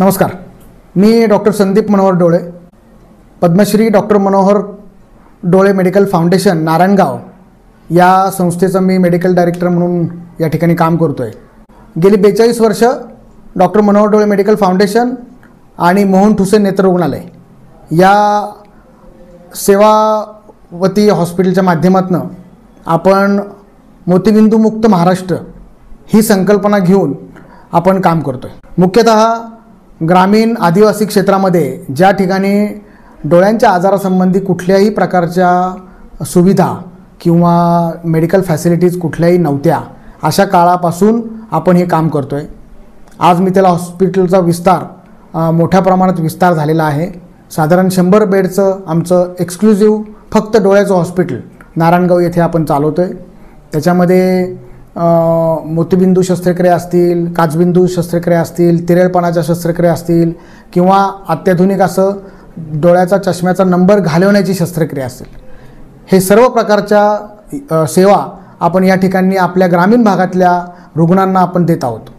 नमस्कार, मी डॉक्टर संदीप मनोहर डोळे, पद्मश्री डॉक्टर मनोहर डोळे मेडिकल फाउंडेशन नारायणगाव या संस्थेचा मी मेडिकल डायरेक्टर म्हणून या ठिकाणी काम करतो आहे। गेली 42 वर्ष डॉक्टर मनोहर डोळे मेडिकल फाउंडेशन आणि मोहन ठुसे नेत्र रुग्णालय या सेवावती हॉस्पिटलच्या माध्यमातून आपण मोतीबिंदू मुक्त महाराष्ट्र ही संकल्पना घेऊन आपण काम करतो आहे। मुख्यतः ग्रामीण आदिवासी क्षेत्रामध्ये ज्या ठिकाणी डोळ्यांच्या आजारासंबंधी कुठल्याही प्रकारच्या सुविधा किंवा मेडिकल फॅसिलिटीज कुठल्याही नव्हत्या, अशा काळापासून आपण हे काम करतो आहे। आज मी त्याला हॉस्पिटलचा विस्तार मोठ्या प्रमाणात विस्तार झालेला आहे। साधारण 100 बेडचं आमचं एक्सक्लुझिव्ह फक्त डोळ्याचं हॉस्पिटल नारायणगाव येथे आपण चालवतो आहे। त्याच्यामध्ये मोतीबिंदू शस्त्रक्रिया असतील, काचबिंदू शस्त्रक्रिया असतील, तिरळपणाच्या शस्त्रक्रिया असतील किंवा अत्याधुनिक असं डोळ्याचा चष्म्याचा नंबर घालवण्याची शस्त्रक्रिया असेल, हे सर्व प्रकारच्या सेवा आपण या ठिकाणी आपल्या ग्रामीण भागातल्या रुग्णांना आपण देत आहोत।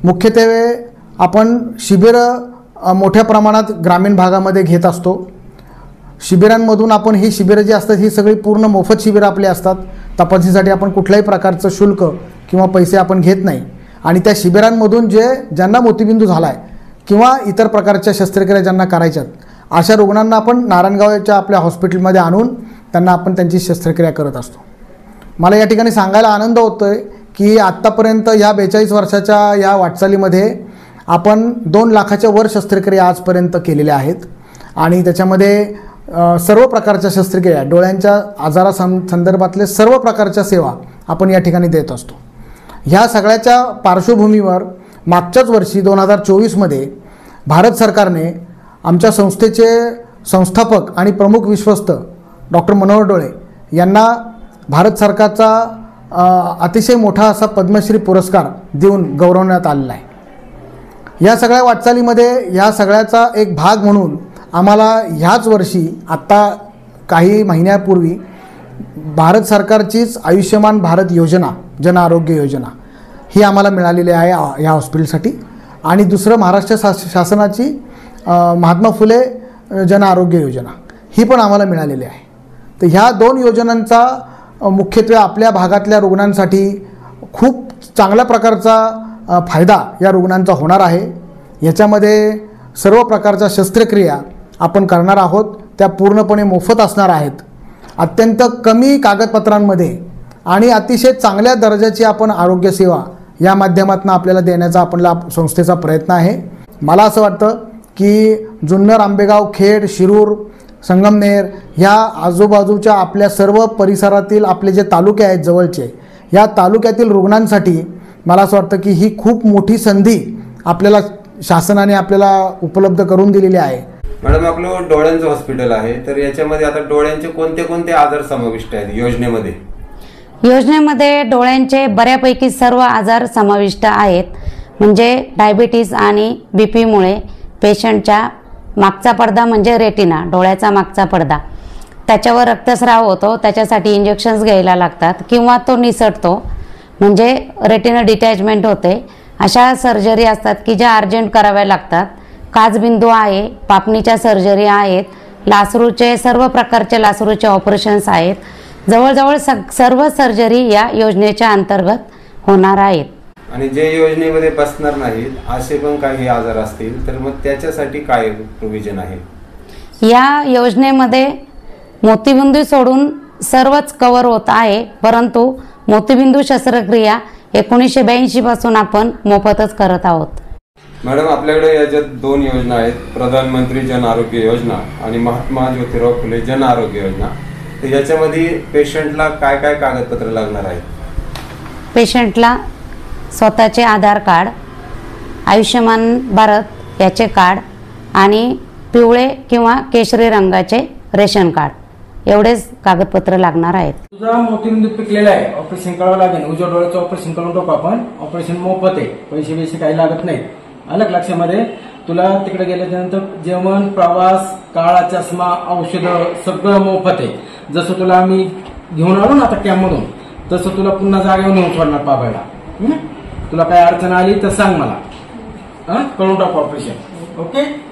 मुख्यत्वे आपण शिबिरं मोठ्या प्रमाणात ग्रामीण भागामध्ये घेत असतो। शिबिरांमधून आपण ही शिबिरं जी असतात ही सगळी पूर्ण मोफत शिबिरं आपली असतात। तपासणीसाठी आपण कुठल्याही प्रकारचं शुल्क किंवा पैसे आपण घेत नाही आणि त्या शिबिरांमधून ज्यांना मोतीबिंदू झाला आहे किंवा इतर प्रकारच्या शस्त्रक्रिया ज्यांना करायच्यात अशा रुग्णांना आपण नारायणगावच्या आपल्या हॉस्पिटलमध्ये आणून त्यांना आपण त्यांची शस्त्रक्रिया करत असतो। मला या ठिकाणी सांगायला आनंद होतो आहे की आत्तापर्यंत या 42 वर्षाच्या या वाटचालीमध्ये आपण 2 लाखाच्या वर शस्त्रक्रिया आजपर्यंत केलेल्या आहेत आणि त्याच्यामध्ये सर्व प्रकारच्या शस्त्रक्रिया डोळ्यांच्या आजारासंदर्भातले सर्व प्रकारच्या सेवा आपण या ठिकाणी देत असतो। ह्या सगळ्याच्या पार्श्वभूमीवर मागच्याच वर्षी 2024मध्ये भारत सरकारने आमच्या संस्थेचे संस्थापक आणि प्रमुख विश्वस्त डॉक्टर मनोहर डोळे यांना भारत सरकारचा अतिशय मोठा असा पद्मश्री पुरस्कार देऊन गौरवण्यात आलेला आहे। या सगळ्या वाटचालीमध्ये या सगळ्याचा एक भाग म्हणून आम्हाला ह्याच वर्षी आत्ता काही महिन्यापूर्वी भारत सरकारचीच आयुष्यमान भारत योजना, जन आरोग्य योजना ही आम्हाला मिळालेली आहे ह्या हॉस्पिटलसाठी आणि दुसरं महाराष्ट्र शासनाची महात्मा फुले जन आरोग्य योजना ही पण आम्हाला मिळालेली आहे। तर ह्या 2 योजनांचा मुख्यत्वे आपल्या भागातल्या रुग्णांसाठी खूप चांगल्या प्रकारचा फायदा या रुग्णांचा होणार आहे। याच्यामध्ये सर्व प्रकारच्या शस्त्रक्रिया आपण करणार आहोत, त्या पूर्णपणे मोफत असणार आहेत। अत्यंत कमी कागदपत्रांमध्ये आणि अतिशय चांगल्या दर्जाची आपण आरोग्य सेवा या माध्यमातून आपल्याला देण्याचा आपला संस्थेचा प्रयत्न आहे। मला असं वाटतं की जुन्नर, आंबेगाव, खेड, शिरूर, संगमनेर ह्या आजूबाजूच्या आपल्या सर्व परिसरातील आपले जे तालुके आहेत जवळचे, या तालुक्यातील रुग्णांसाठी मला असं वाटतं की ही खूप मोठी संधी आपल्याला शासनाने आपल्याला उपलब्ध करून दिलेली आहे। मॅडम, आपलं डोळ्यांचं हॉस्पिटल आहे, तर याच्यामध्ये आता डोळ्यांचे कोणते कोणते आजार समाविष्ट आहेत योजनेमध्ये? योजनेमध्ये डोळ्यांचे बऱ्यापैकी सर्व आजार समाविष्ट आहेत। म्हणजे डायबिटीज आणि बीपीमुळे पेशंटच्या मागचा पडदा म्हणजे रेटिना, डोळ्याचा मागचा पडदा, त्याच्यावर रक्तस्राव होतो, त्याच्यासाठी इंजेक्शन्स घ्यायला लागतात किंवा तो निसटतो म्हणजे रेटिना डिटॅचमेंट होते। अशा सर्जरी असतात की ज्या अर्जंट कराव्या लागतात। काचबिंदू आहे, पापणीच्या सर्जरी आहेत, लासरूचे सर्व प्रकारचे लासरूचे ऑपरेशन्स आहेत। जवळजवळ सर्व सर्जरी या योजनेच्या अंतर्गत होणार आहेत। आणि जे योजनेमध्ये बसणार नाहीत असे पण काही आजार असतील तर मग त्याच्यासाठी काय प्रोव्हिजन आहे? या योजनेमध्ये मोतीबिंदू सोडून सर्वच कव्हर होत आहे, परंतु मोतीबिंदू शस्त्रक्रिया 1982 पासून आपण मोफतच करत आहोत। मॅडम, आपल्याकडे याच्यात 2 योजना आहेत, प्रधानमंत्री जन आरोग्य योजना आणि महात्मा ज्योतिराव फुले जन आरोग्य योजना। तर याच्यामध्ये पेशंटला काय काय कागदपत्र लागणार आहेत? पेशंटला स्वतःचे आधार कार्ड, आयुष्यमान भारत याचे कार्ड आणि पिवळे किंवा केशरी रंगाचे रेशन कार्ड एवढेच कागदपत्र लागणार आहेत। तुझा मोतीबिंदू पिकलेला आहे, ऑपरेशन करावं लागेल, उजव्या डोळ्याचं ऑपरेशन करून टाकू आपण। ऑपरेशन मोफत आहे, पैसे काही लागत नाहीत। अलग लक्षामध्ये तुला तिकडे गेल्यानंतर जेवण, प्रवास, काळा चष्मा, औषधं सगळं मोफत आहे। जसं तुला आम्ही घेऊन आलो ना आता कॅम्पमधून, तसं तुला पुन्हा जागेवर नेऊन सोडणार पाबायला। तुला काय अडचण आली तर सांग मला। करून टाकू ऑपरेशन. ओके.